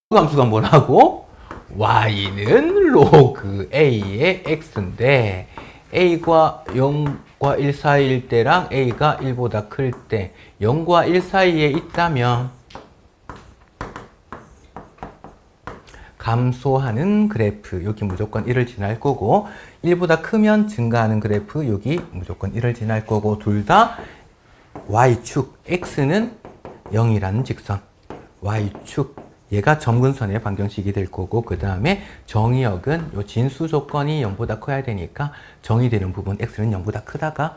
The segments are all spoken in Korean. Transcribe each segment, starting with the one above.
함수가 뭐라고? y는 로그 a의 x인데 a가 0과 1 사이일 때랑 a가 1보다 클 때 0과 1 사이에 있다면 감소하는 그래프 여기 무조건 1을 지날 거고 1보다 크면 증가하는 그래프 여기 무조건 1을 지날 거고 둘 다 y축 x는 0이라는 직선 y축 얘가 점근선의 방정식이 될 거고 그 다음에 정의역은 요 진수 조건이 0보다 커야 되니까 정의되는 부분 x는 0보다 크다가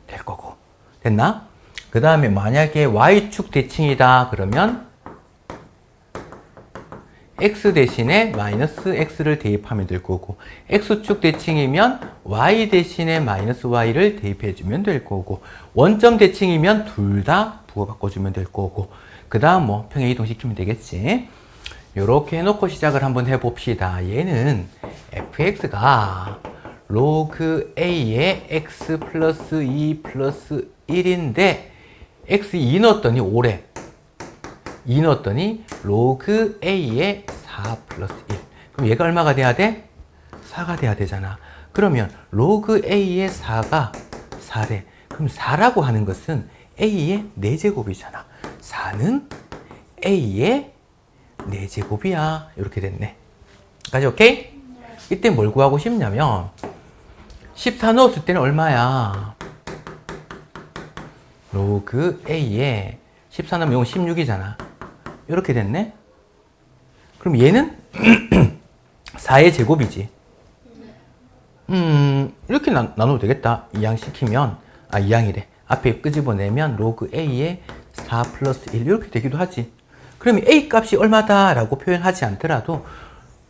될 거고 됐나? 그 다음에 만약에 y축 대칭이다 그러면 x 대신에 마이너스 x를 대입하면 될 거고 x축 대칭이면 y 대신에 마이너스 y를 대입해 주면 될 거고 원점 대칭이면 둘 다 부호 바꿔주면 될 거고 그 다음 뭐 평행 이동시키면 되겠지. 요렇게 해놓고 시작을 한번 해봅시다. 얘는 fx가 로그 a의 x 플러스 2 플러스 1인데 x 2 넣었더니 5래. 2 넣었더니 로그 a의 4 플러스 1. 그럼 얘가 얼마가 돼야 돼? 4가 돼야 되잖아. 그러면 로그 a의 4가 4래. 그럼 4라고 하는 것은 a의 4제곱이잖아. 4는 a의 4제곱이야. 이렇게 됐네. 까지 오케이? 이때 뭘 구하고 싶냐면 14 넣었을 때는 얼마야? 로그 a에 14 넣으면 이건 16이잖아. 이렇게 됐네? 그럼 얘는 4의 제곱이지. 이렇게 나눠도 되겠다. 이항시키면, 이항이래. 앞에 끄집어내면 로그 a의 4 플러스 1 이렇게 되기도 하지. 그러면 a 값이 얼마다 라고 표현하지 않더라도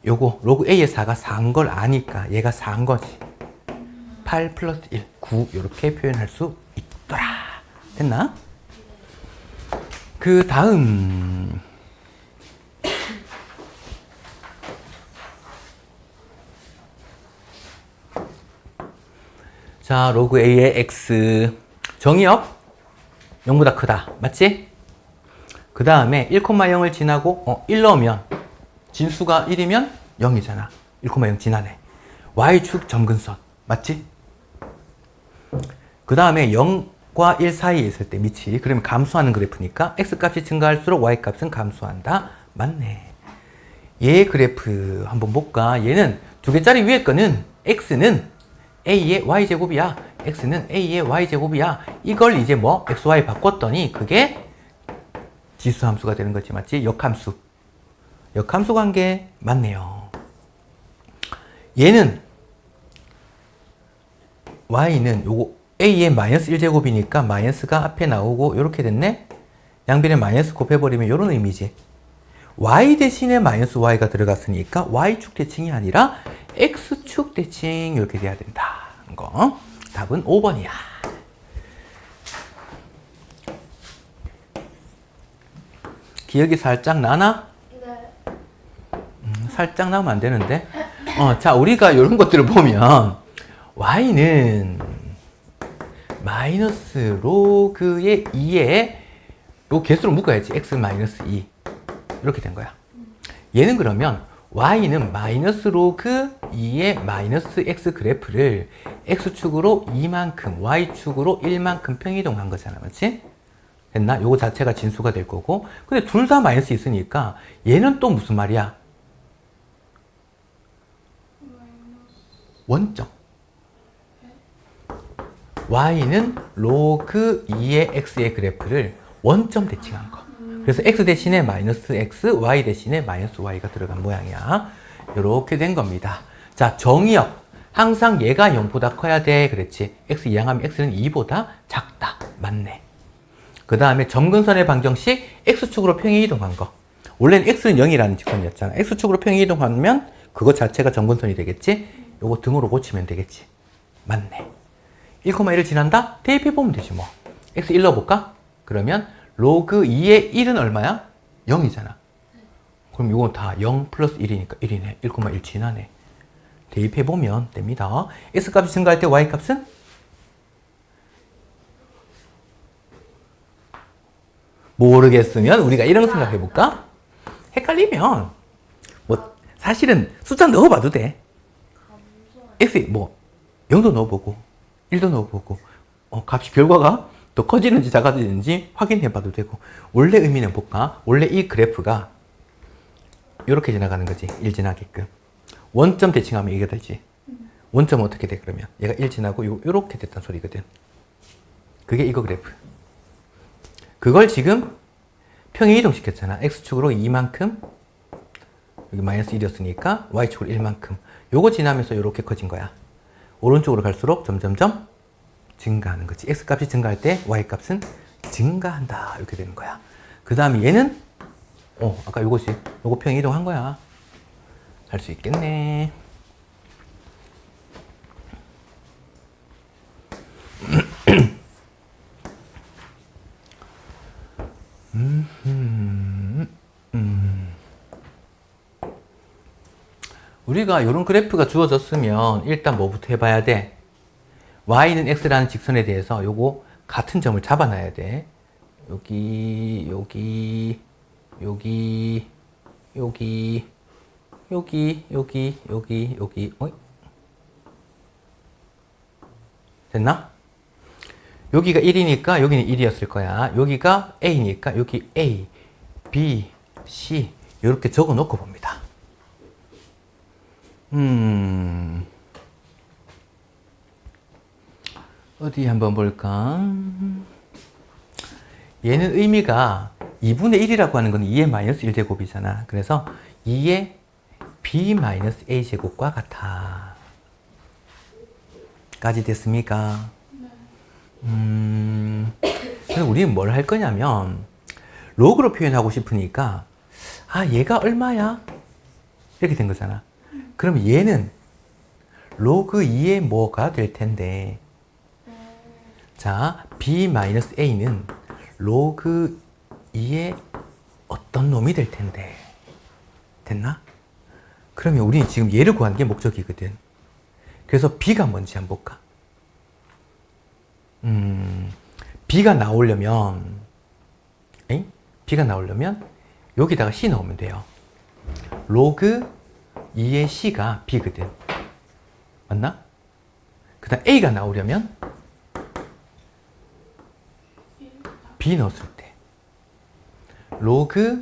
요거 로그 a의 4가 4인 걸 아니까 얘가 4인 거지. 8 플러스 1, 9 이렇게 표현할 수 있더라. 됐나? 그 다음 자 로그 a의 x 정의역 0보다 크다. 맞지? 그 다음에 1,0을 지나고 1 넣으면 진수가 1이면 0이잖아. 1,0 지나네. y축 점근선. 맞지? 그 다음에 0과 1 사이에 있을 때 밑이 그러면 감소하는 그래프니까 x값이 증가할수록 y값은 감소한다. 맞네. 얘 그래프 한번 볼까? 얘는 두 개짜리 위에 거는 x는 a의 y제곱이야. x는 a의 y제곱이야. 이걸 이제 뭐 xy 바꿨더니 그게 지수함수가 되는 거지. 맞지? 역함수. 역함수 관계 맞네요. 얘는 y는 요거 a의 마이너스 1제곱이니까 마이너스가 앞에 나오고 이렇게 됐네. 양변에 마이너스 곱해버리면 이런 의미지. y 대신에 마이너스 y가 들어갔으니까 y축 대칭이 아니라 x축 대칭 이렇게 돼야 된다. 거. 답은 5번이야. 기억이 살짝 나나? 네. 살짝 나면 안 되는데. 자, 우리가 이런 것들을 보면 y는 마이너스 로그의 2에 요 개수로 묶어야지. x 마이너스 2 이렇게 된 거야. 얘는 그러면 y는 마이너스 로그 2의 마이너스 x 그래프를 x축으로 2만큼 y축으로 1만큼 평이동한 거잖아. 맞지? 됐나? 요거 자체가 진수가 될 거고. 근데 둘 다 마이너스 있으니까 얘는 또 무슨 말이야? 원점. y는 로그 2의 x의 그래프를 원점 대칭한 거. 그래서 x 대신에 마이너스 x, y 대신에 마이너스 y가 들어간 모양이야. 이렇게 된 겁니다. 자, 정의역. 항상 얘가 0보다 커야 돼. 그랬지. x 이항하면 x는 2보다 작다. 맞네. 그 다음에 점근선의 방정식 x축으로 평행 이동한 거. 원래는 x는 0이라는 직선이었잖아. x축으로 평행 이동하면 그거 자체가 점근선이 되겠지. 요거 등으로 고치면 되겠지. 맞네. 1,1을 지난다? 대입해보면 되지 뭐. x 1 넣어볼까? 그러면 로그 2의 1은 얼마야? 0이잖아. 그럼 이건 다 0 플러스 1이니까 1이네. 1,1 지나네. 대입해보면 됩니다. x값이 증가할 때 y값은? 모르겠으면 우리가 이런 거 생각해볼까? 헷갈리면 뭐 사실은 숫자 넣어봐도 돼. x 뭐 0도 넣어보고 1도 넣어보고 값이 결과가 더 커지는지 작아지는지 확인해봐도 되고. 원래 의미는 볼까? 원래 이 그래프가 이렇게 지나가는 거지. 1 지나게끔. 원점 대칭하면 이게 되지. 원점은 어떻게 돼 그러면? 얘가 1 지나고 요렇게 됐단 소리거든. 그게 이거 그래프. 그걸 지금 평행 이동시켰잖아. x축으로 2만큼, 여기 마이너스 1이었으니까 y축으로 1만큼. 요거 지나면서 요렇게 커진 거야. 오른쪽으로 갈수록 점점점 증가하는 거지. x값이 증가할 때 y값은 증가한다. 이렇게 되는 거야. 그 다음에 얘는 아까 요거지. 요거 평행 이동한 거야. 할 수 있겠네. 우리가 이런 그래프가 주어졌으면 일단 뭐부터 해봐야 돼? y는 x라는 직선에 대해서 요거 같은 점을 잡아놔야 돼. 여기 됐나? 여기가 1이니까 여기는 1이었을 거야. 여기가 a니까 여기 a, b, c 이렇게 적어 놓고 봅니다. 어디 한번 볼까? 얘는 의미가 2분의 1이라고 하는 건 2의 마이너스 1제곱이잖아. 그래서 2의 b 마이너스 a 제곱과 같아. 까지 됐습니까? 그래서 우리는 뭘 할 거냐면 로그로 표현하고 싶으니까 얘가 얼마야? 이렇게 된 거잖아. 그럼 얘는 로그 2의 뭐가 될 텐데, 자, b-a는 로그 2의 어떤 놈이 될 텐데. 됐나? 그러면 우리는 지금 얘를 구하는 게 목적이거든. 그래서 b가 뭔지 한번 볼까? b가 나오려면 여기다가 c 넣으면 돼요. 로그 2의 c가 b거든. 맞나? 그 다음 a가 나오려면 b 넣었을 때 로그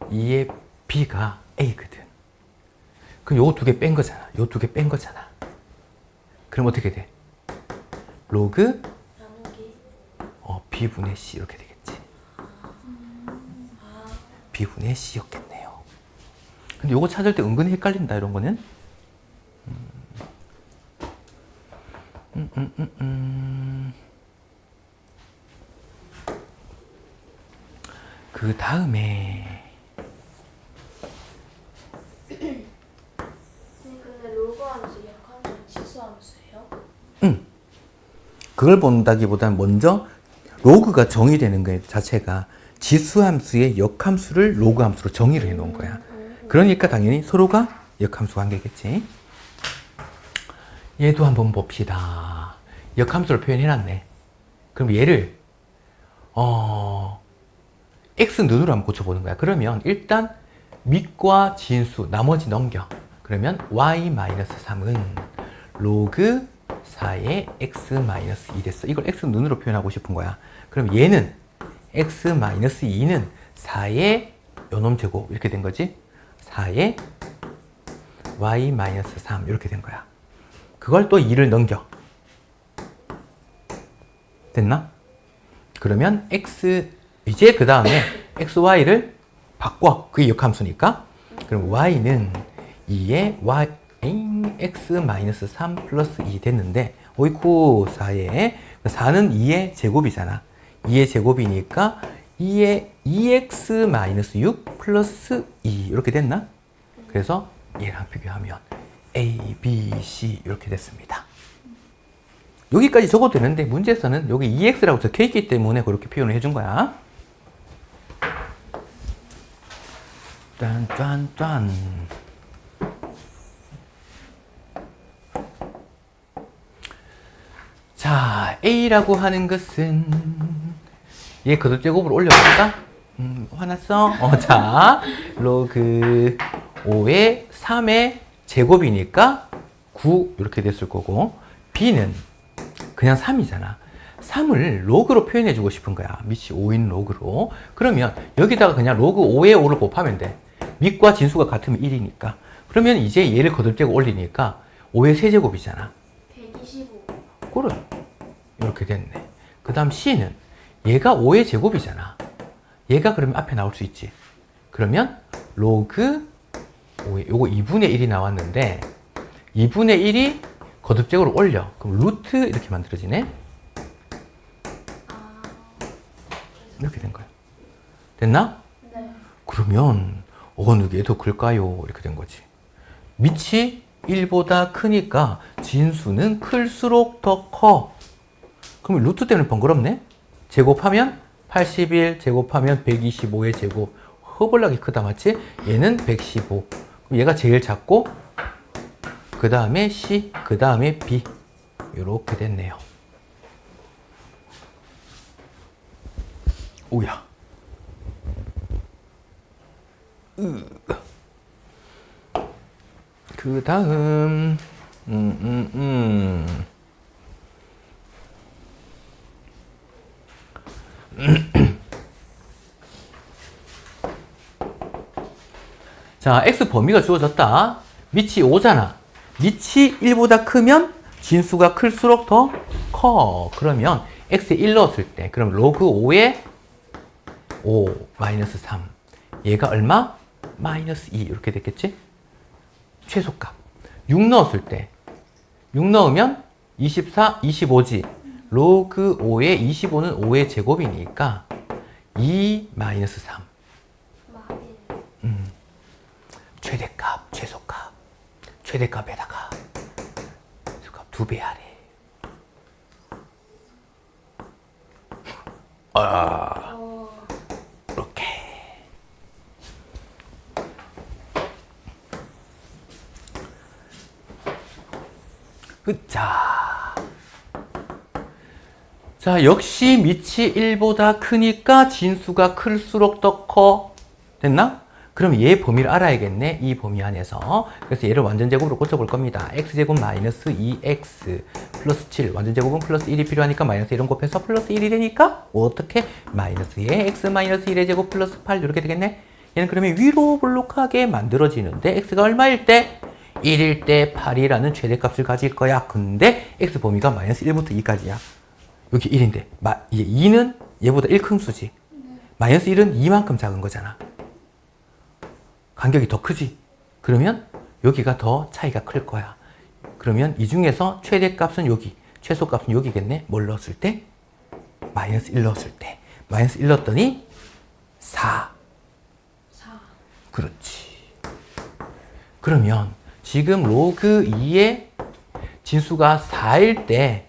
2의 b가 a거든. 그럼 요거 두 개 뺀 거잖아. 요 두 개 뺀 거잖아. 그럼 어떻게 돼? 로그 b분의 c 이렇게 되겠지. b분의 c였겠네요. 근데 요거 찾을 때 은근히 헷갈린다, 이런 거는. 그 다음에 근데 로그 함수, 역함수는 지수 함수예요? 그걸 본다기보다는 먼저 로그가 정의되는 것 자체가 지수함수의 역함수를 로그함수로 정의를 해놓은 거야. 그러니까 당연히 서로가 역함수 관계겠지. 얘도 한번 봅시다. 역함수를 표현해놨네. 그럼 얘를 x 눈으로 한번 고쳐보는 거야. 그러면 일단 밑과 진수 나머지 넘겨. 그러면 y-3은 로그 4의 x-2 됐어. 이걸 x 눈으로 표현하고 싶은 거야. 그럼 얘는 x-2는 4의 요놈 제곱 이렇게 된 거지. 4의 y-3 이렇게 된 거야. 그걸 또 2를 넘겨. 됐나? 그러면 이제 그 다음에 xy를 바꿔. 그게 역함수니까. 그럼 y는 2의 x-3 플러스 2 됐는데, 오이쿠 4의 4는 2의 제곱이잖아. 2의 제곱이니까 2의 2x-6 플러스 2 이렇게 됐나? 그래서 얘랑 비교하면 a, b, c 이렇게 됐습니다. 여기까지 적어도 되는데 문제에서는 여기 2x라고 적혀있기 때문에 그렇게 표현을 해준 거야. 짠짠짠. 자, a라고 하는 것은 얘 거듭제곱으로 올려볼까? 화났어? 자, 로그 5의 3의 제곱이니까 9 이렇게 됐을 거고, b는 그냥 3이잖아. 3을 로그로 표현해 주고 싶은 거야. 밑이 5인 로그로. 그러면 여기다가 그냥 로그 5의 5를 곱하면 돼. 밑과 진수가 같으면 1이니까. 그러면 이제 얘를 거듭되고 올리니까 5의 세제곱이잖아. 125. 그래. 이렇게 됐네. 그 다음 C는 얘가 5의 제곱이잖아. 얘가 그러면 앞에 나올 수 있지. 그러면 로그 5의, 요거 2분의 1이 나왔는데 2분의 1이 거듭적으로 올려. 그럼 루트 이렇게 만들어지네. 아, 이렇게 된 거야. 됐나? 네. 그러면 어느 게 더 클까요? 이렇게 된 거지. 밑이 1보다 크니까 진수는 클수록 더 커. 그럼 루트 때문에 번거롭네? 제곱하면 81, 제곱하면 125의 제곱. 허벌나게 크다, 맞지? 얘는 115. 그럼 얘가 제일 작고, 그 다음에 C, 그 다음에 B. 이렇게 됐네요. 오야. 그 다음, 자, x 범위가 주어졌다. 밑이 5잖아. 밑이 1보다 크면 진수가 클수록 더 커. 그러면 x에 1 넣었을 때, 그럼 로그 5에 5 마이너스 3. 얘가 얼마? 마이너스 2 이렇게 됐겠지? 최소값. 6 넣었을 때 6 넣으면 24, 25지. 로그 5에 25는 5의 제곱이니까 2 마이너스 3. 마일. 최대값, 최소값. 최대값에다가 최소값 2배 아래. 이렇게. 자, 역시 밑이 1보다 크니까 진수가 클수록 더 커. 됐나? 그럼 얘 범위를 알아야겠네. 이 범위 안에서. 그래서 얘를 완전제곱으로 고쳐볼 겁니다. x제곱 마이너스 2x 플러스 7. 완전제곱은 플러스 1이 필요하니까 마이너스 1은 곱해서 플러스 1이 되니까 어떻게? 마이너스에 x 마이너스 1의 제곱 플러스 8 이렇게 되겠네. 얘는 그러면 위로 볼록하게 만들어지는데 x가 얼마일 때? 1일 때 8이라는 최대값을 가질 거야. 근데 x 범위가 마이너스 1부터 2까지야. 여기 1인데 2는 얘보다 1 큰 수지. 마이너스 1은 2만큼 작은 거잖아. 간격이 더 크지? 그러면 여기가 더 차이가 클 거야. 그러면 이 중에서 최대값은 여기, 최소값은 여기겠네? 뭘 넣었을 때? 마이너스 1 넣었을 때. 마이너스 1 넣었더니 4. 4. 그렇지. 그러면 지금 로그 2의 진수가 4일 때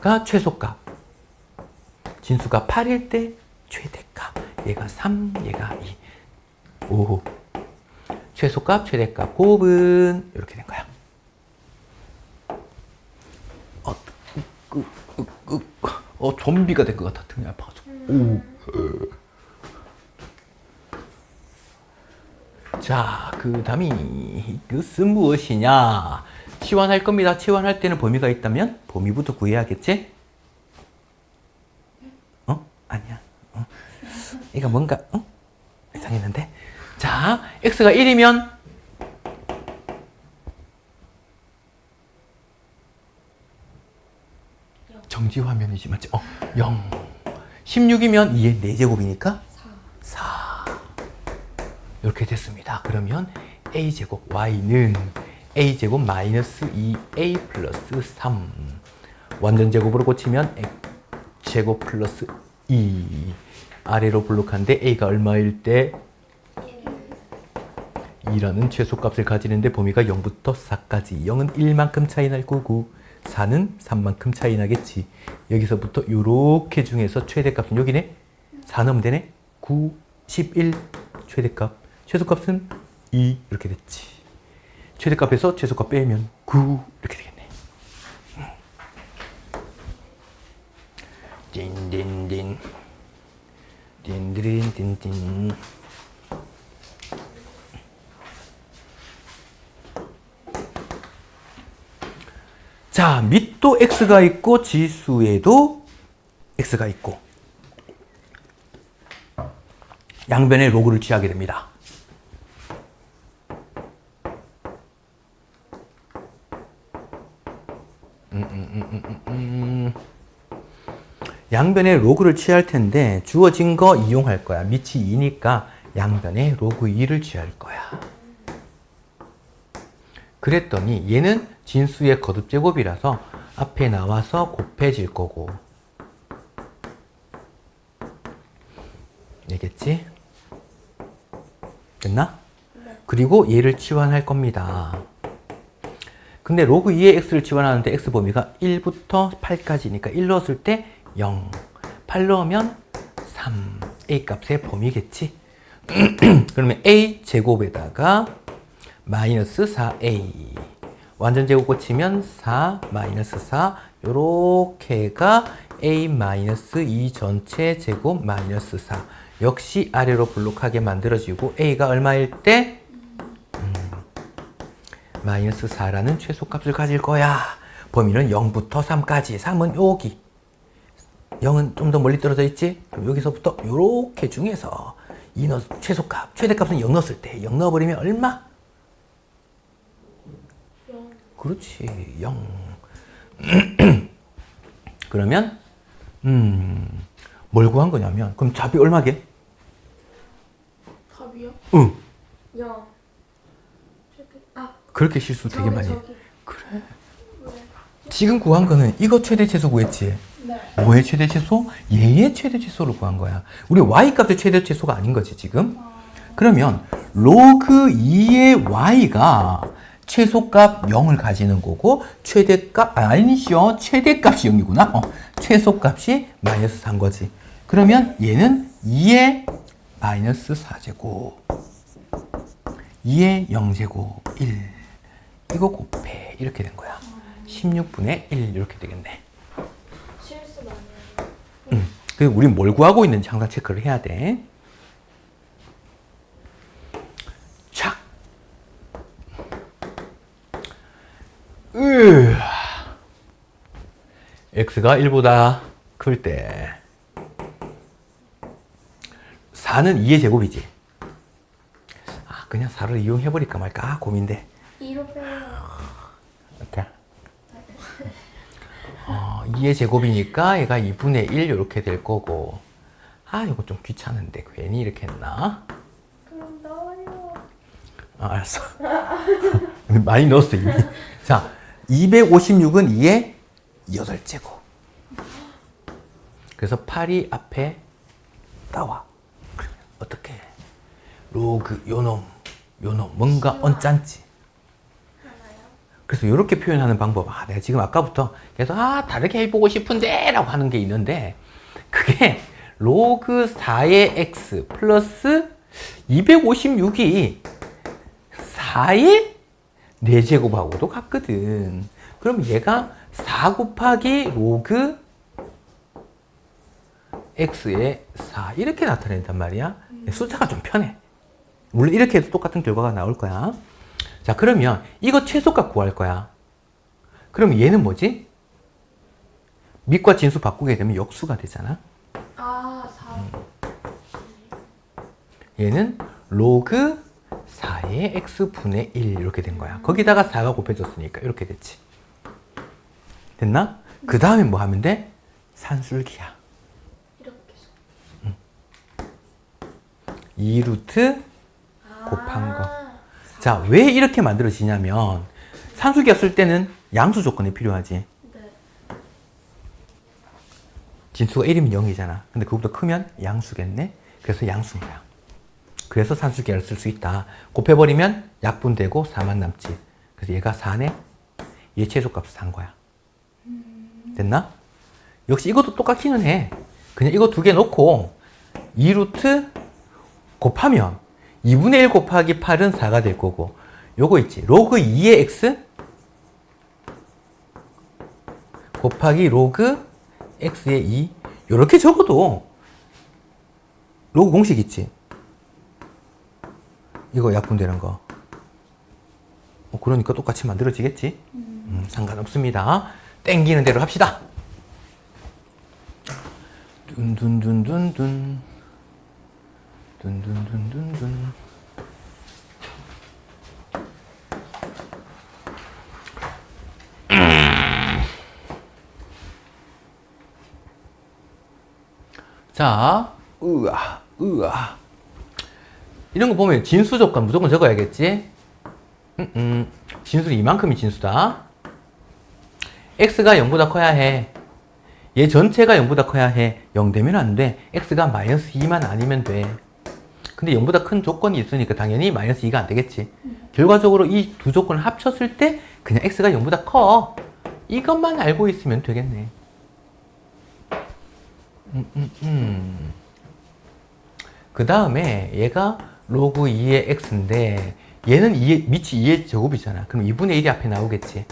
가 최소값. 진수가 8일 때 최대값. 얘가 3, 얘가 2. 오. 최소값, 최대값 곱은 이렇게 된 거야. 좀비가 된 것 같아. 등이 아파가지고. 오. 자, 그 다음이 이것은 무엇이냐? 치환할 겁니다. 치환할 때는 범위가 있다면 범위부터 구해야겠지? 아니야. 이거 뭔가 이상했는데. 자, x가 1이면 정지 화면이지 맞지? 0. 16이면 2의 4제곱이니까 4. 이렇게 됐습니다. 그러면 a제곱 y는 a제곱 마이너스 2a 플러스 3. 완전제곱으로 고치면 x제곱 플러스 2. 아래로 블록한데 a가 얼마일 때 2라는 최소값을 가지는데 범위가 0부터 4까지. 0은 1만큼 차이 날 거고 4는 3만큼 차이 나겠지. 여기서부터 요렇게 중에서 최대값은 여기네. 4 넣으면 되네. 9, 11 최대값. 최소값은 2 이렇게 됐지. 최대값에서 최소값 빼면 9 이렇게 되겠네. 딘딘딘. 딘드린딘딘. 자, 밑도 x가 있고 지수에도 x가 있고 양변에 로그를 취하게 됩니다. 양변에 로그를 취할 텐데 주어진 거 이용할 거야. 밑이 2니까 양변에 로그 2를 취할 거야. 그랬더니 얘는 진수의 거듭제곱이라서 앞에 나와서 곱해질 거고. 되겠지? 됐나? 네. 그리고 얘를 치환할 겁니다. 근데 로그 2의 x를 치환하는데 x 범위가 1부터 8까지니까 1 넣었을 때 0, 8 넣으면 3, a 값의 범위겠지? 그러면 a 제곱에다가 마이너스 4a 완전 제곱 고치면 4 마이너스 4 요렇게가 a 마이너스 2 전체 제곱 마이너스 4 역시 아래로 블록하게 만들어지고 a가 얼마일 때? 마이너스 4라는 최소값을 가질 거야. 범위는 0부터 3까지. 3은 여기. 0은 좀 더 멀리 떨어져 있지? 그럼 여기서부터 요렇게 중에서 최소값, 최대값은 0 넣었을 때 0 넣어버리면 얼마? 0. 그렇지, 0. 그러면 뭘 구한 거냐면 그럼 답이 얼마게? 답이요? 응. 0. 그렇게 실수 되게 많이 해. 저기. 그래. 왜? 지금 구한 거는 이거 최대 최소 구했지? 네. 뭐의 최대 최소? 얘의 최대 최소를 구한 거야. 우리 y 값의 최대 최소가 아닌 거지 지금. 그러면 로그 2의 y가 최소값 0을 가지는 거고 최대값 아니죠. 최대값이 0이구나. 최소값이 마이너스 4인 거지. 그러면 얘는 2의 마이너스 4제곱 2의 0제곱 1 이거 곱해 이렇게 된 거야. 16분의 1 이렇게 되겠네. 실수 많이 해요. 그래서 우린 뭘 구하고 있는지 항상 체크를 해야 돼. 착. x가 1보다 클 때 4는 2의 제곱이지. 그냥 4를 이용해버릴까 말까 고민돼. 2로 빼요. 이렇게. 2의 제곱이니까 얘가 2분의 1 이렇게 될 거고. 이거 좀 귀찮은데 괜히 이렇게 했나? 그럼 나와요. 알았어. 많이 넣었어 이미. 자, 256은 2의 8제곱. 그래서 8이 앞에 나와. 그러면 어떻게 해? 로그 요놈 뭔가 언짢지. 그래서 이렇게 표현하는 방법. 내가 지금 아까부터 계속 다르게 해보고 싶은데 라고 하는 게 있는데 그게 로그 4의 x 플러스 256이 4의 4제곱하고도 같거든. 그럼 얘가 4 곱하기 로그 x의 4 이렇게 나타낸단 말이야. 숫자가 좀 편해. 물론 이렇게 해도 똑같은 결과가 나올 거야. 자, 그러면 이거 최소값 구할 거야. 그럼 얘는 뭐지? 밑과 진수 바꾸게 되면 역수가 되잖아. 4. 얘는 로그 4의 x분의 1 이렇게 된 거야. 거기다가 4가 곱해졌으니까 이렇게 됐지. 됐나? 그 다음에 뭐 하면 돼? 산술기야. 이렇게. 2루트 곱한 거. 자, 왜 이렇게 만들어지냐면 산술기가 쓸 때는 양수 조건이 필요하지. 네. 진수가 1이면 0이잖아. 근데 그거보다 크면 양수겠네. 그래서 양수인 거야. 그래서 산술기를 쓸 수 있다. 곱해버리면 약분되고 4만 남지. 그래서 얘가 4네. 얘 최소값을 산 거야. 됐나? 역시 이것도 똑같기는 해. 그냥 이거 두 개 놓고 2루트 곱하면 2분의 1 곱하기 8은 4가 될 거고 요거 있지. 로그 2의 x 곱하기 로그 x의 2 요렇게 적어도 로그 공식 있지? 이거 약분되는 거. 그러니까 똑같이 만들어지겠지? 상관없습니다. 땡기는 대로 합시다. 둔둔둔둔둔. 둔둔둔둔둔. 자, 으아. 이런 거 보면 진수 조건 무조건 적어야겠지? 진수는 이만큼이 진수다. x가 0보다 커야 해. 얘 전체가 0보다 커야 해. 0 되면 안 돼. x가 마이너스 2만 아니면 돼. 근데 0보다 큰 조건이 있으니까 당연히 마이너스 2가 안 되겠지. 결과적으로 이 두 조건을 합쳤을 때 그냥 x가 0보다 커. 이것만 알고 있으면 되겠네. 그 다음에 얘가 로그 2의 x인데 얘는 2의, 밑이 2의 제곱이잖아. 그럼 2분의 1이 앞에 나오겠지.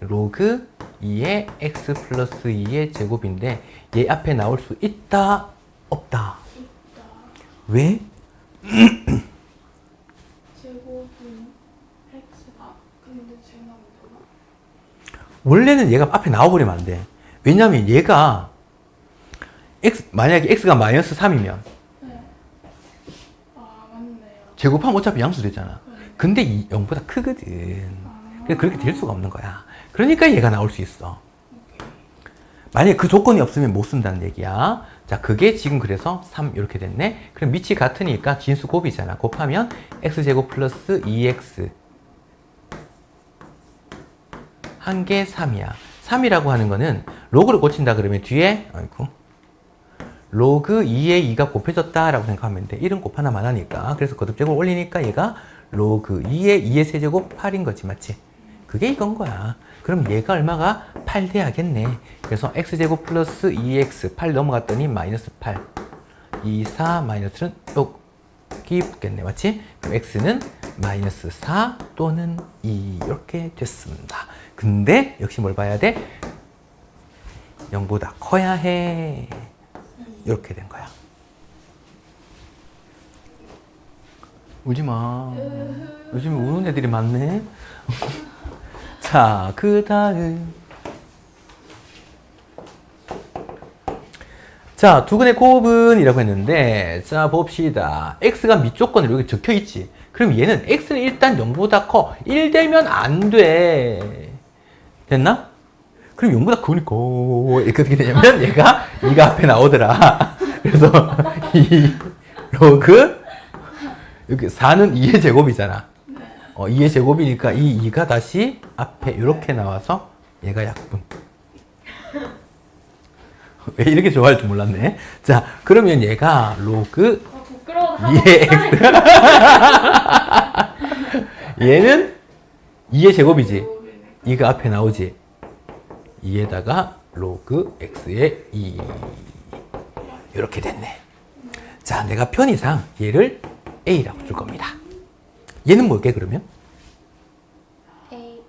로그 2의 x 플러스 2의 제곱인데 얘 앞에 나올 수 있다? 없다? 있다. 왜? 제곱은 x가 근데 제가 뭐가? 원래는 얘가 앞에 나와버리면 안 돼. 왜냐면 얘가 만약에 x가 마이너스 3이면 네. 아 맞네요. 제곱하면 어차피 양수되잖아. 네. 근데 0보다 크거든. 아. 그래서 그렇게 될 수가 없는 거야. 그러니까 얘가 나올 수 있어. 만약에 그 조건이 없으면 못 쓴다는 얘기야. 자, 그게 지금 그래서 3 이렇게 됐네. 그럼 밑이 같으니까 진수 곱이잖아. 곱하면 x제곱 플러스 2x 한 개 3이야. 3이라고 하는 거는 로그를 고친다 그러면 뒤에 로그 2에 2가 곱해졌다라고 생각하면 돼. 1은 곱 하나만 하니까. 그래서 거듭제곱 올리니까 얘가 로그 2에 2의 세제곱 8인 거지, 맞지? 그게 이건 거야. 그럼 얘가 얼마가? 8 돼야겠네. 그래서 x제곱 플러스 2x 8 넘어갔더니 마이너스 8. 2, 4 마이너스는 여기 붙겠네, 맞지? 그럼 x는 마이너스 4 또는 2 이렇게 됐습니다. 근데 역시 뭘 봐야 돼? 0보다 커야 해. 이렇게 된 거야. 울지 마. 요즘 우는 애들이 많네. 자, 그 다음. 자, 두근의 곱은이라고 했는데, 자, 봅시다. x가 밑조건으로 여기 적혀 있지. 그럼 얘는 x는 일단 0보다 커. 1 되면 안 돼. 됐나? 그럼 0보다 크니까 이렇게 어떻게 되냐면 얘가 2가 앞에 나오더라. 그래서 이 로그 여기 4는 2의 제곱이잖아. 2의 제곱이니까 이 2가 다시 앞에 이렇게 나와서 얘가 약분. 왜 이렇게 좋아할 줄 몰랐네. 자, 그러면 얘가 로그 부끄러워. 2의 x 얘는 2의 제곱이지. 2가 앞에 나오지. 2에다가 로그 x의 2 이렇게 됐네. 자, 내가 편의상 얘를 a라고 줄 겁니다. 얘는 뭘게 그러면? A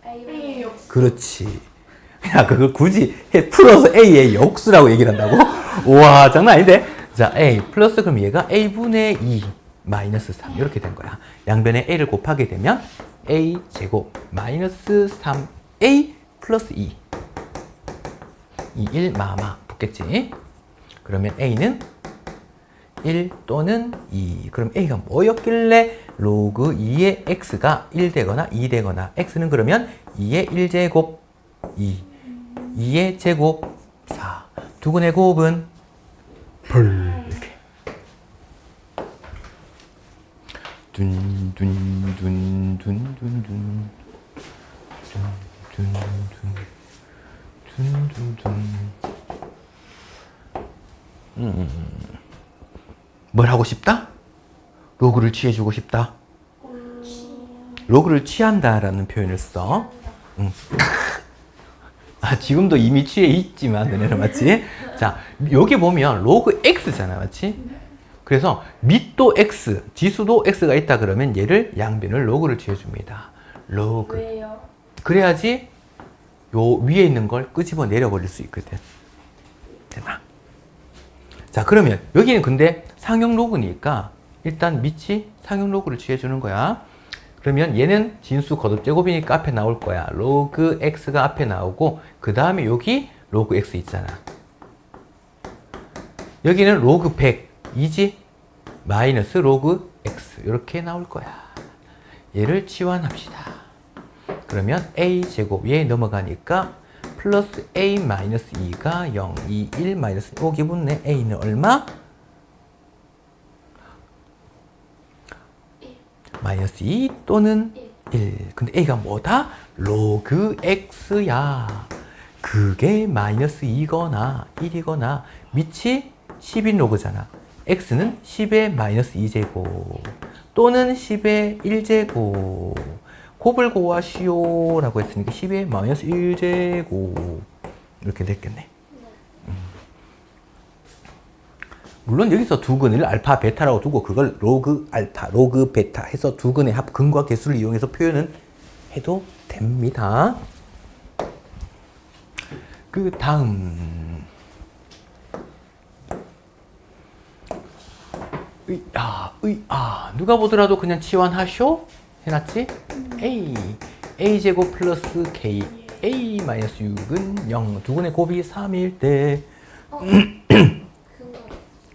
A 그렇지. 야, 그걸 굳이 풀어서 a의 역수라고 얘기를 한다고? 우와, 장난 아닌데? 자, a 플러스 그럼 얘가 a분의 2 마이너스 3 이렇게 된 거야. 양변에 a를 곱하게 되면 a 제곱 마이너스 3a 플러스 2 이 1 마마 붙겠지. 그러면 a는 1 또는 2. 그럼 a가 뭐였길래 로그 2의 x가 1 되거나 2 되거나 x는 그러면 2의 1제곱 2 2의 제곱 4 두근의 곱은 벌 이렇게 둔둔둔둔둔둔둔둔둔둔둔둔 뭘 하고 싶다? 로그를 취해주고 싶다. 로그를 취한다라는 표현을 써. 아, 지금도 이미 취해 있지만 너네는 맞지? 자, 여기 보면 로그 x잖아, 맞지? 그래서 밑도 x, 지수도 x가 있다 그러면 얘를 양변을 로그를 취해줍니다. 로그. 왜요? 그래야지 요 위에 있는 걸 끄집어 내려버릴 수 있거든. 됐나? 자, 그러면 여기는 근데 상형 로그니까 일단 밑이 상형 로그를 취해주는 거야. 그러면 얘는 진수 거듭 제곱이니까 앞에 나올 거야. 로그 x가 앞에 나오고 그 다음에 여기 로그 x 있잖아. 여기는 로그 100이지? 마이너스 로그 x 이렇게 나올 거야. 얘를 치환합시다. 그러면 a제곱 얘 넘어가니까 플러스 a 마이너스 2가 0, 2, 1 마이너스 여기 붙네. a는 얼마? 마이너스 2 또는 1. 근데 a가 뭐다? 로그 x야. 그게 마이너스 2거나 1이거나 밑이 10인 로그잖아. x는 10의 마이너스 2제곱 또는 10의 1제곱. 곱을 구하시오 라고 했으니까 10의 마이너스 1제곱 이렇게 됐겠네. 물론 여기서 두 근을 알파, 베타라고 두고 그걸 로그 알파, 로그 베타 해서 두 근의 합, 근과 개수를 이용해서 표현은 해도 됩니다. 그 다음 누가 보더라도 그냥 치환하쇼 해놨지? a제곱 플러스 k a 마이너스 6은 0 두 근의 곱이 3일 때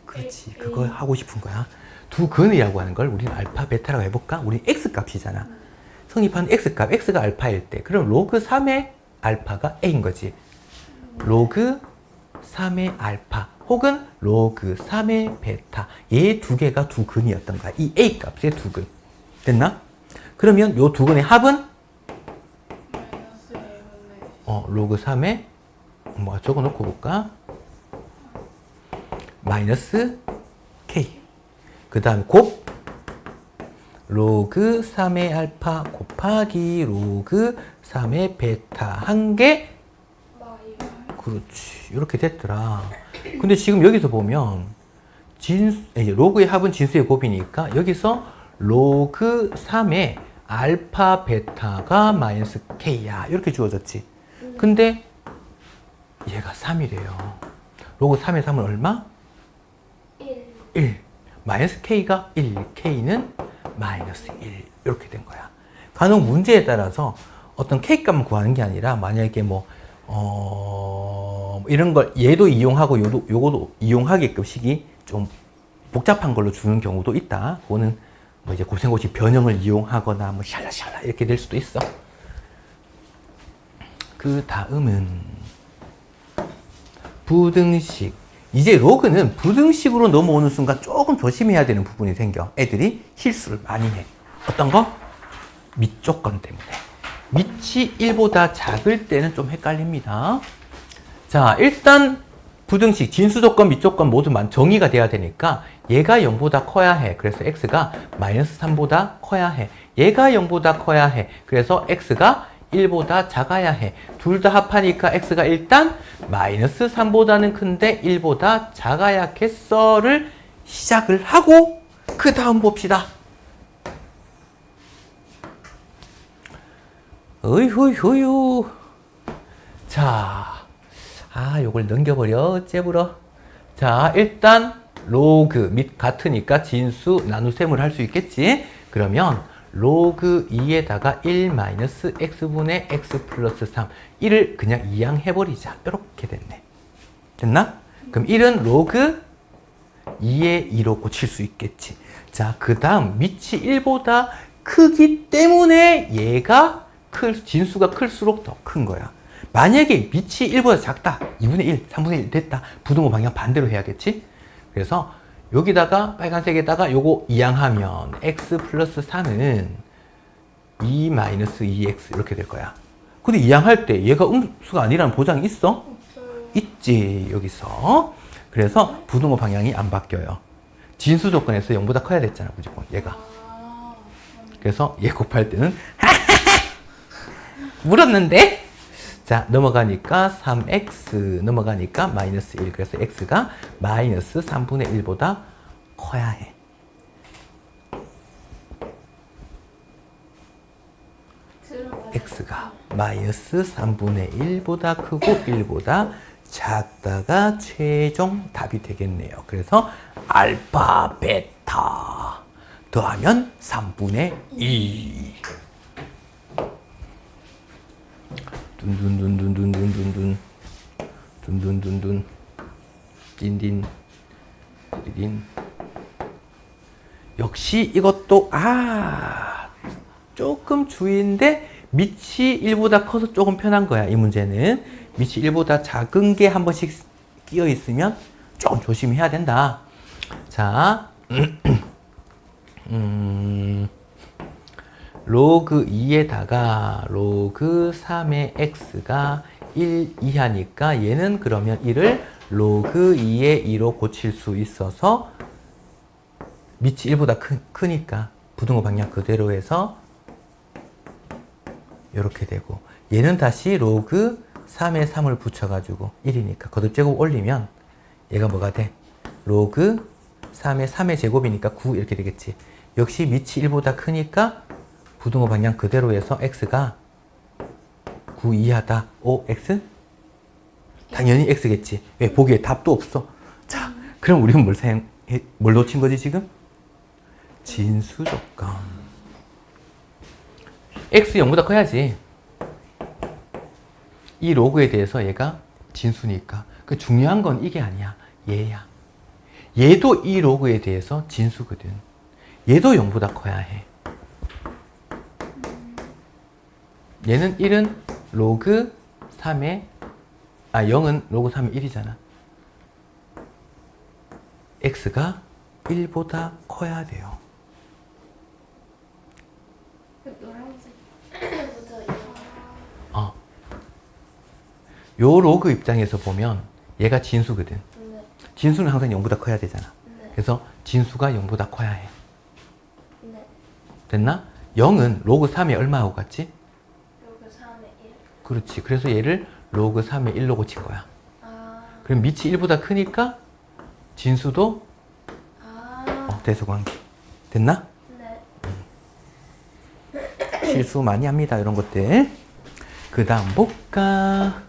그렇지 그거 하고 싶은 거야. 두 근이라고 하는 걸 우리는 알파 베타라고 해볼까? 우리는 x 값이잖아. 성립하는 x 값 x가 알파일 때 그럼 로그 3의 알파가 a인 거지. 로그 3의 알파 혹은 로그 3의 베타 얘 두 개가 두 근이었던 거야. 이 a 값의 두 근 됐나? 그러면 요 두 근의 합은 로그 3의 뭐 적어놓고 볼까? 마이너스 k 그 다음 곱 로그 3의 알파 곱하기 로그 3의 베타 한 개 그렇지 이렇게 됐더라. 근데 지금 여기서 보면 로그의 합은 진수의 곱이니까 여기서 로그 3의 알파 베타가 마이너스 k야 이렇게 주어졌지. 근데 얘가 3이래요. 로그 3의 3은 얼마? 1 마이너스 k가 1 k는 마이너스 1 이렇게 된 거야. 간혹 문제에 따라서 어떤 k 값만 구하는 게 아니라 만약에 이런 걸 얘도 이용하고 요거도 이용하게끔 식이 좀 복잡한 걸로 주는 경우도 있다. 그거는 뭐 이제 곱셈고시 변형을 이용하거나 뭐 샬라샬라 이렇게 될 수도 있어. 그 다음은 부등식. 이제 로그는 부등식으로 넘어오는 순간 조금 조심해야 되는 부분이 생겨. 애들이 실수를 많이 해. 어떤 거? 밑조건 때문에. 밑이 1보다 작을 때는 좀 헷갈립니다. 자, 일단 부등식, 진수조건, 밑조건 모두 정의가 돼야 되니까 얘가 0보다 커야 해. 그래서 x가 마이너스 3보다 커야 해. 얘가 0보다 커야 해. 그래서 x가 1보다 작아야 해. 둘 다 합하니까 x가 일단 마이너스 3보다는 큰데 1보다 작아야겠어를 시작을 하고 그 다음 봅시다. 어이후후유. 자, 요걸 넘겨버려. 째부러. 자, 일단 로그 및 같으니까 진수 나눗셈을 할 수 있겠지. 그러면 로그 2에다가 1 마이너스 x분의 x 플러스 3 1을 그냥 이항해버리자. 이렇게 됐네. 됐나? 그럼 1은 로그 2의 2로 고칠 수 있겠지. 자, 그 다음 밑이 1보다 크기 때문에 얘가 진수가 클수록 더 큰 거야. 만약에 밑이 1보다 작다. 2분의 1, 3분의 1 됐다. 부등호 방향 반대로 해야겠지? 그래서 여기다가 빨간색에다가 요거 이항하면 x 플러스 3은 2 마이너스 2x 이렇게 될 거야. 근데 이항할 때 얘가 음수가 아니라는 보장이 있어? 없어요. 있지 여기서. 그래서 부등호 방향이 안 바뀌어요. 진수 조건에서 0보다 커야 됐잖아 무조건 얘가. 그래서 얘 곱할 때는 물었는데 자 넘어가니까 3x 넘어가니까 마이너스 1 그래서 x가 마이너스 3분의 1보다 커야 해. x가 마이너스 3분의 1보다 크고 1보다 작다가 최종 답이 되겠네요. 그래서 알파, 베타 더하면 3분의 2. 둔둔둔둔둔둔둔둔 둔둔둔둔 딘딘 딘딘. 역시 이것도 조금 주의인데 밑이 1보다 커서 조금 편한 거야. 이 문제는 밑이 1보다 작은 게 한 번씩 끼어 있으면 조금 조심해야 된다. 자, 로그 2에다가 로그 3의 x가 1 이하니까 얘는 그러면 1을 로그 2의 2로 고칠 수 있어서 밑이 1보다 크니까 부등호 방향 그대로 해서 이렇게 되고, 얘는 다시 로그 3에 3을 붙여가지고 1이니까 거듭제곱 올리면 얘가 뭐가 돼? 로그 3에 3의 제곱이니까 9 이렇게 되겠지. 역시 밑이 1보다 크니까 부등호 방향 그대로 해서 x가 9 이하다. 오, x? 당연히 x겠지. 왜? 보기에 답도 없어. 자, 그럼 우리는 뭘 놓친 거지 지금? 진수 조건. x 0보다 커야지. 이 로그에 대해서 얘가 진수니까. 그 중요한 건 이게 아니야. 얘야. 얘도 이 로그에 대해서 진수거든. 얘도 0보다 커야 해. 얘는 1은 로그 3의 0은 로그 3의 1이잖아. x가 1보다 커야 돼요. 노란색부터 요 로그 입장에서 보면 얘가 진수거든. 네. 진수는 항상 0보다 커야 되잖아. 네. 그래서 진수가 0보다 커야 해. 네. 됐나? 0은 로그 3에 얼마하고 같지? 로그 3의 1. 그렇지. 그래서 얘를 로그 3의 1로 고친 거야. 아. 그럼 밑이 1보다 크니까 진수도 아. 대수관계. 됐나? 네. 실수 많이 합니다. 이런 것들. 그 다음 볼까?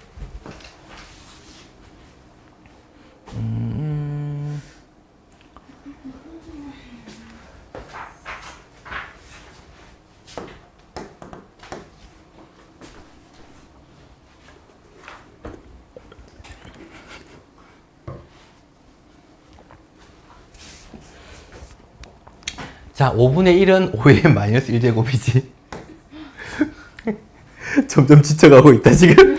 자, 5분의 1은 5의 마이너스 1제곱이지. 점점 지쳐가고 있다, 지금.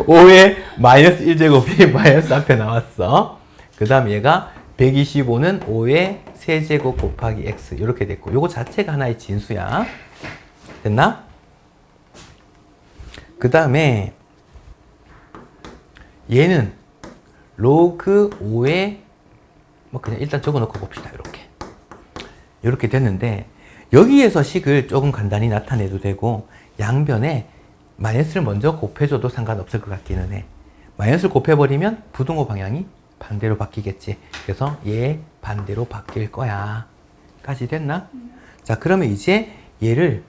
5의 마이너스 1제곱이 마이너스 앞에 나왔어. 그 다음 얘가 125는 5의 세제곱 곱하기 x. 이렇게 됐고, 요거 자체가 하나의 진수야. 됐나? 그 다음에 얘는 로그 5의 그냥 일단 적어놓고 봅시다. 이렇게 됐는데, 여기에서 식을 조금 간단히 나타내도 되고, 양변에 마이너스를 먼저 곱해줘도 상관없을 것 같기는 해. 마이너스를 곱해버리면 부등호 방향이 반대로 바뀌겠지. 그래서 얘 반대로 바뀔 거야. 까지 됐나? 자, 그러면 이제 얘를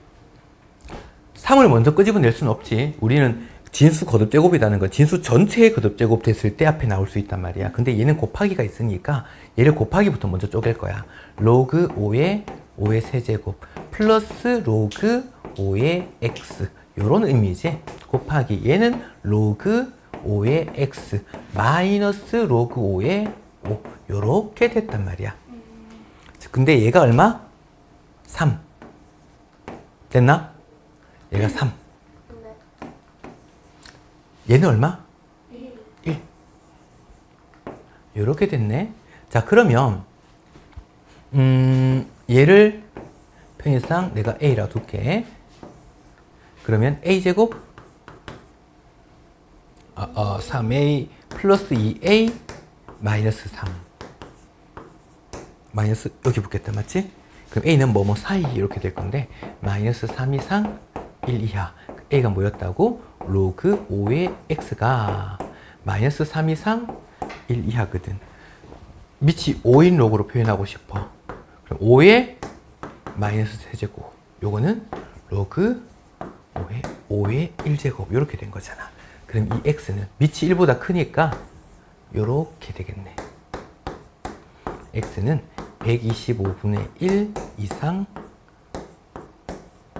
3을 먼저 끄집어낼 수는 없지. 우리는 진수 거듭제곱이라는 건 진수 전체의 거듭제곱 됐을 때 앞에 나올 수 있단 말이야. 근데 얘는 곱하기가 있으니까 얘를 곱하기부터 먼저 쪼갤 거야. 로그 5의 세제곱 플러스 로그 5의 x. 요런 의미지. 곱하기 얘는 로그 5의 x 마이너스 로그 5의 5. 요렇게 됐단 말이야. 근데 얘가 얼마? 3. 됐나? 얘가 3. 얘는 얼마? 1. 요렇게 됐네. 자, 그러면 얘를 편의상 내가 a라 둘게. 그러면 a제곱 3a 플러스 2a 마이너스 3 마이너스 여기 붙겠다, 맞지? 그럼 a는 뭐뭐 사이 이렇게 될 건데 마이너스 3 이상 1 이하. a가 뭐였다고? 로그 5의 x가 마이너스 3 이상 1 이하거든. 밑이 5인 로그로 표현하고 싶어. 그럼 5의 마이너스 세제곱. 요거는 로그 5의 1제곱. 이렇게 된 거잖아. 그럼 이 x는 밑이 1보다 크니까 요렇게 되겠네. x는 125분의 1 이상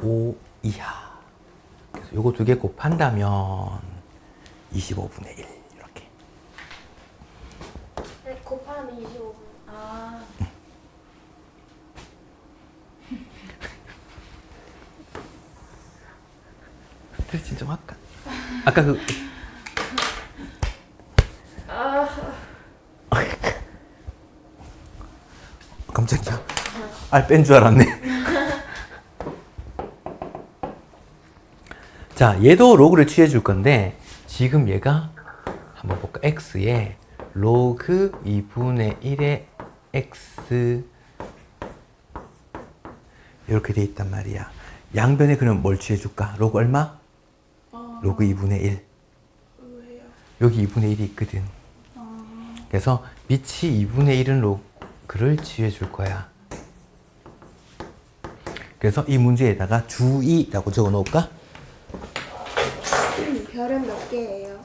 5 이하. 그래서 요거 두 개 곱한다면 25분의 1 이렇게. 네, 곱하면 25분. 아. 스트레칭 좀 할까? 아까 그 깜짝이야. 알 뺀 줄 알았네. 자, 얘도 로그를 취해 줄 건데 지금 얘가 한번 볼까? x에 로그 2분의 1의 x 이렇게 돼 있단 말이야. 양변에 그럼 뭘 취해 줄까? 로그 얼마? 로그 2분의 1. 왜요? 여기 2분의 1이 있거든. 그래서 밑이 2분의 1은 로그를 취해 줄 거야. 그래서 이 문제에다가 주의라고 적어 놓을까? 별은 몇 개예요?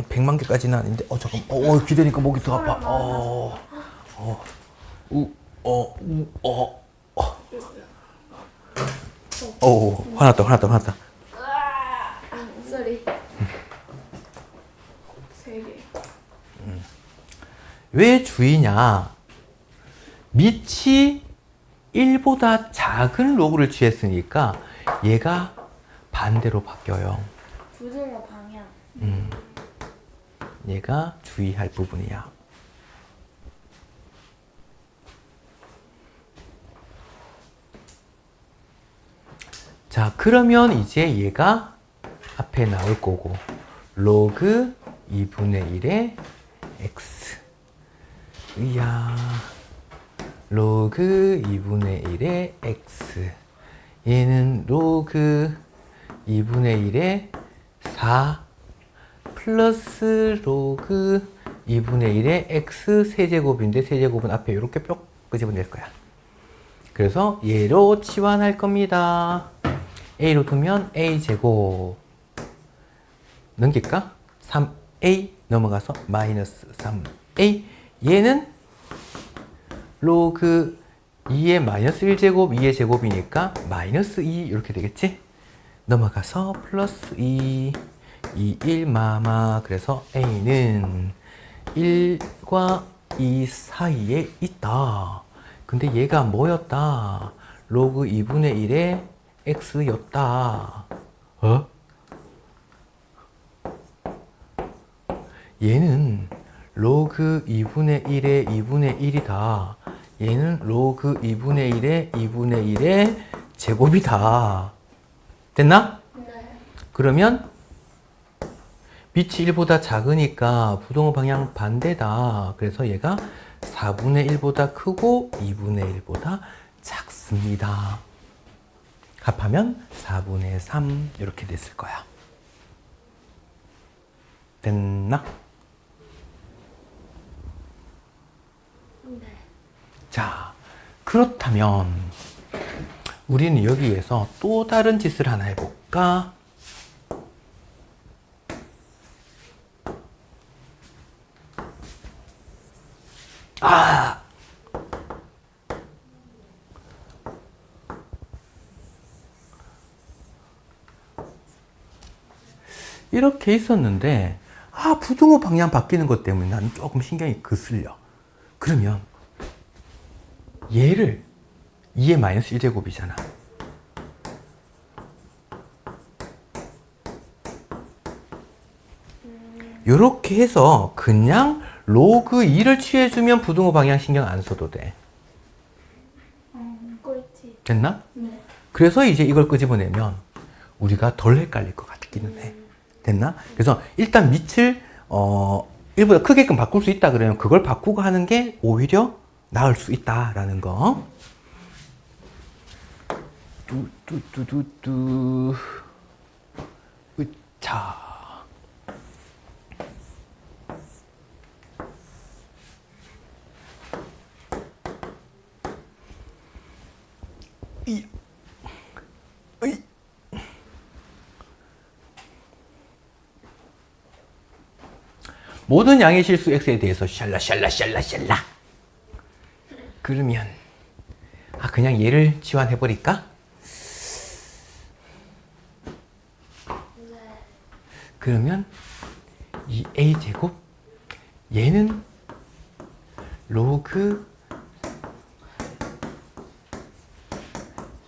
100만 개까지는 아닌데, 잠깐, 기대니까 목이 더 아파. 화났다. 쏘리. 3개. 왜 주의냐? 밑이 1보다 작은 로그를 취했으니까 얘가 반대로 바뀌어요. 부등호 방향. 얘가 주의할 부분이야. 자, 그러면 이제 얘가 앞에 나올 거고 로그 2분의 1의 x 이야 로그 2분의 1의 x 얘는 로그 2분의 1의 4 플러스 로그 2분의 1의 x 세제곱인데 세제곱은 앞에 이렇게 뿅 끄집어낼 거야. 그래서 얘로 치환할 겁니다. a로 두면 a제곱 넘길까? 3a 넘어가서 마이너스 3a 얘는 로그 2의 마이너스 1제곱 2의 제곱이니까 마이너스 2 이렇게 되겠지? 넘어가서 플러스 2 2, 1 마마 그래서 a는 1과 2 사이에 있다. 근데 얘가 뭐였다? 로그 2분의 1의 x였다. 얘는 로그 2분의 1의 2분의 1이다. 얘는 로그 2분의 1의 2분의 1의 제곱이다. 됐나? 네. 그러면 밑이 1보다 작으니까 부동호 방향 반대다. 그래서 얘가 4분의 1보다 크고 2분의 1보다 작습니다. 합하면 4분의 3 이렇게 됐을 거야. 됐나? 네. 자, 그렇다면 우리는 여기에서 또 다른 짓을 하나 해볼까? 이렇게 있었는데 부등호 방향 바뀌는 것 때문에 나는 조금 신경이 거슬려. 그러면 얘를 2의 마이너스 1제곱이잖아. 이렇게 해서 그냥 로그 2를 취해주면 부등호 방향 신경 안 써도 돼. 꼴찌. 됐나? 네. 그래서 이제 이걸 끄집어내면 우리가 덜 헷갈릴 것 같기는 해. 됐나? 그래서 일단 밑을 1보다 크게끔 바꿀 수 있다 그러면 그걸 바꾸고 하는 게 오히려 나을 수 있다라는 거. 뚜뚜뚜뚜뚜. 자. 이. 으이. 모든 양의 실수 x에 대해서 샬라. 그러면 그냥 얘를 치환해 버릴까? 네. 그러면 이 a 제곱 얘는 로그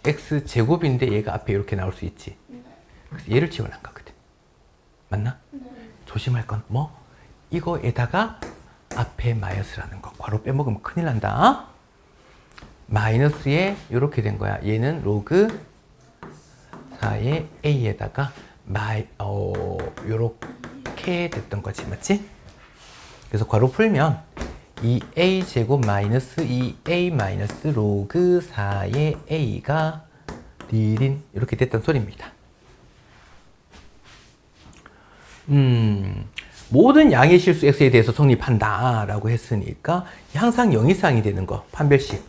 x 제곱인데 얘가 앞에 이렇게 나올 수 있지. 그래서 얘를 치환한 거거든. 맞나? 조심할 건 뭐? 이거에다가 앞에 마이너스라는 거. 괄호 빼먹으면 큰일 난다. 마이너스에 이렇게 된 거야. 얘는 로그 4의 a에다가 요렇게 됐던 거지. 맞지? 그래서 괄호 풀면 이 a 제곱 마이너스 이 a 마이너스 로그 4의 a가 디딘 이렇게 됐던 소리입니다. 모든 양의 실수 x에 대해서 성립한다 라고 했으니까 항상 0 이상이 되는 거 판별식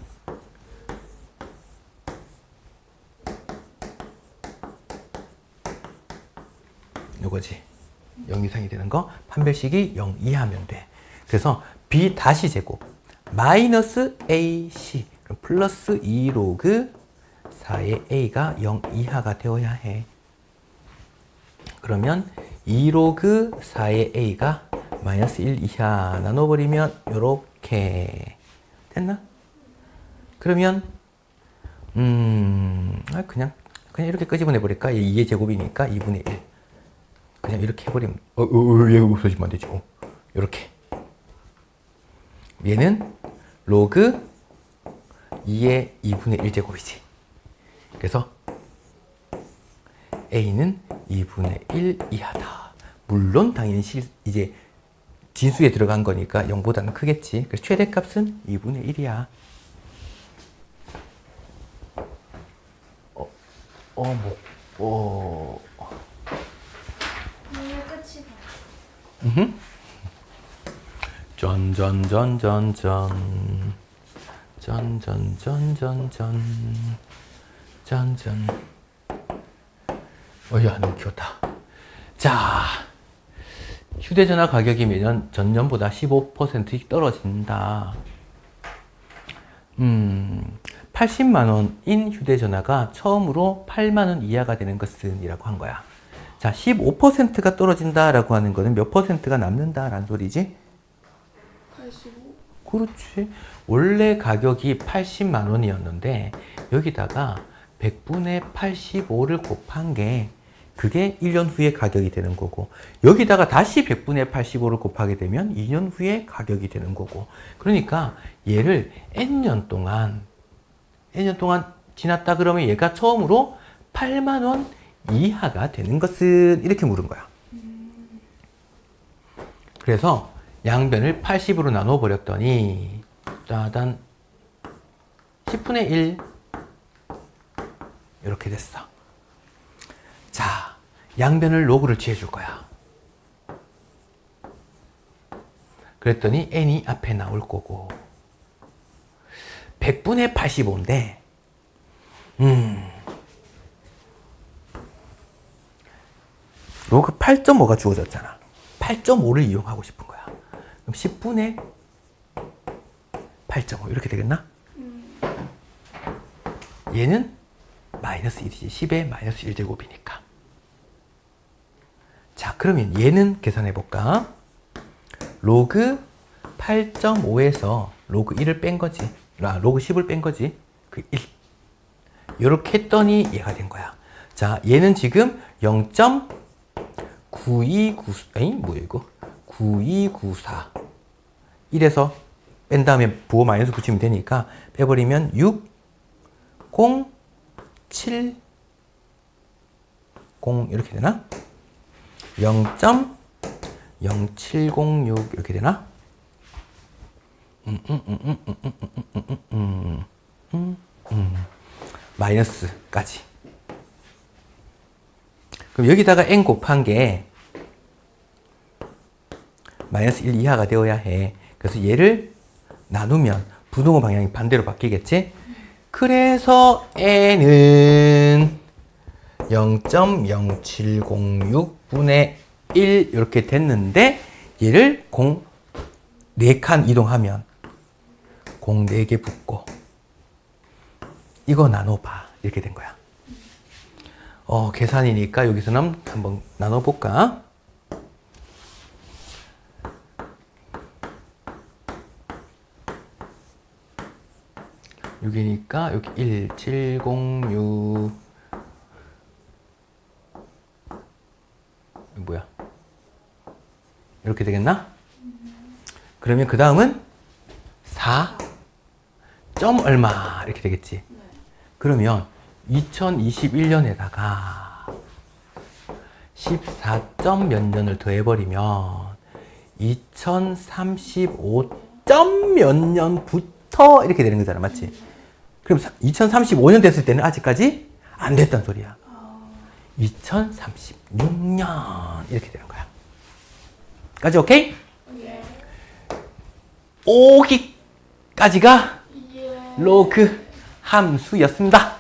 요거지. 0 이상이 되는 거 판별식이 0 이하면 돼. 그래서 b 다시 제곱 마이너스 ac 플러스 2 로그 4의 a가 0 이하가 되어야 해. 그러면 2 로그 4의 a가 마이너스 1 이하 나눠버리면 요렇게 됐나? 그러면 그냥 이렇게 끄집어내 버릴까? 2의 제곱이니까 2분의 1 그냥 이렇게 해버리면 얘가 없어지면 안 되죠. 이렇게 얘는 로그 2의 2분의 1 제곱이지. 그래서 a는 2분의 1 이하다. 물론 당연히 이제 진수에 들어간 거니까 0보다는 크겠지. 그래서 최대값은 2분의 1이야. 오늘 끝이다. 짠. 야, 너무 귀엽다. 자, 휴대전화 가격이 매년 전년보다 15% 떨어진다. 80만 원인 휴대전화가 처음으로 8만 원 이하가 되는 것은 이라고 한 거야. 자, 15%가 떨어진다라고 하는 거는 몇 퍼센트가 남는다라는 소리지? 85. 그렇지. 원래 가격이 80만 원이었는데 여기다가 100분의 85를 곱한 게 그게 1년 후에 가격이 되는 거고 여기다가 다시 100분의 85를 곱하게 되면 2년 후에 가격이 되는 거고 그러니까 얘를 N년 동안 지났다 그러면 얘가 처음으로 8만 원 이하가 되는 것은 이렇게 물은 거야. 그래서 양변을 80으로 나눠 버렸더니 짜잔 10분의 1 이렇게 됐어. 자, 양변을 로그를 취해 줄 거야. 그랬더니 n이 앞에 나올 거고 100분의 85인데 로그 8.5가 주어졌잖아. 8.5를 이용하고 싶은 거야. 그럼 10분의 8.5 이렇게 되겠나? 얘는 마이너스 1이지. 10의 마이너스 1제곱이니까. 자, 그러면 얘는 계산해 볼까? 로그 8.5에서 로그 1을 뺀 거지. 로그 10을 뺀 거지. 그 1. 이렇게 했더니 얘가 된 거야. 자, 얘는 지금 9294. 1에서 뺀 다음에 부호 마이너스 붙이면 되니까 빼버리면 6, 0, 7, 0 이렇게 되나? 0.0706 이렇게 되나? 마이너스까지. 그럼 여기다가 n 곱한 게 마이너스 1 이하가 되어야 해. 그래서 얘를 나누면 부등호 방향이 반대로 바뀌겠지? 그래서 n은 0.0706분의 1 이렇게 됐는데 얘를 공 4칸 이동하면 공 4개 붙고 이거 나눠봐. 이렇게 된 거야. 계산이니까 여기서는 한번 나눠볼까? 여기니까 여기 1, 7, 0, 6 이거 뭐야? 이렇게 되겠나? 그러면 그 다음은 4 점 얼마 이렇게 되겠지? 그러면 2021년에다가 14점 몇 년을 더해버리면 2035점 몇 년부터 이렇게 되는 거잖아. 맞지? 그럼 2035년 됐을 때는 아직까지 안 됐단 소리야. 2036년 이렇게 되는 거야. 까지 오케이? 예. 5기까지가 예. 로그 함수였습니다.